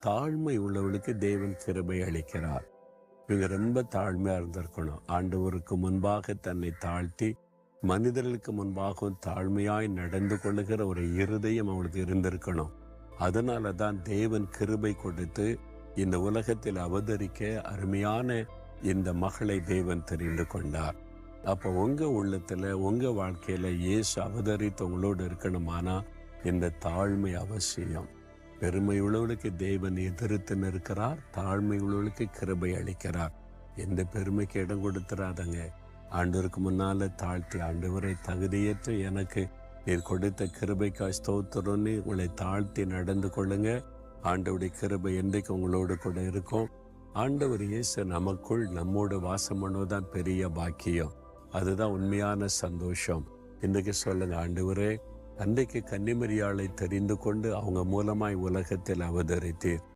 தாழ்மை உள்ளவளுக்கு தேவன் கிருபை அளிக்கிறார். இவங்க ரொம்ப தாழ்மையா இருந்திருக்கணும். ஆண்டவருக்கு முன்பாக தன்னை தாழ்த்தி மனிதர்களுக்கு முன்பாகவும் தாழ்மையாய் நடந்து கொள்ளுகிற ஒரு இருதயம் அவளுக்கு இருந்திருக்கணும். அதனால தான் தேவன் கிருபை கொடுத்து இந்த உலகத்தில் அவதரிக்க அருமையான இந்த மகளை தேவன் தெரிந்து கொண்டார். அப்போ உங்க உள்ளத்துல உங்க வாழ்க்கையில இயேசு அவதரித்து உங்களோடு இருக்கணுமானா இந்த தாழ்மை அவசியம். பெருமை உள்ளவளுக்கு தேவன் எதிர்த்து நிற்கிறார், தாழ்மை உள்ளவளுக்கு கிருபை அளிக்கிறார். எந்த பெருமைக்கு இடம் கொடுத்துறாதங்க. ஆண்டவருக்கு முன்னால தாழ்த்தி, ஆண்டவரை தகுதியற்ற எனக்கு நீர் கொடுத்த கிருபைக்காய் ஸ்தோத்திரம்னு உங்களை தாழ்த்தி நடந்து கொள்ளுங்க. ஆண்டவருடைய கிருபை என்றைக்கு உங்களோடு கூட இருக்கும். ஆண்டவர் இயேசு நமக்குள் நம்மோடு வாசம் பண்ணுவதுதான் பெரிய பாக்கியம். அதுதான் உண்மையான சந்தோஷம். இன்றைக்கு சொல்லுங்க, ஆண்டவரே, அன்றைக்கு கன்னிமரியாளை தெரிந்து கொண்டு அவங்க மூலமாய் உலகத்தில் அவதரித்தீர்.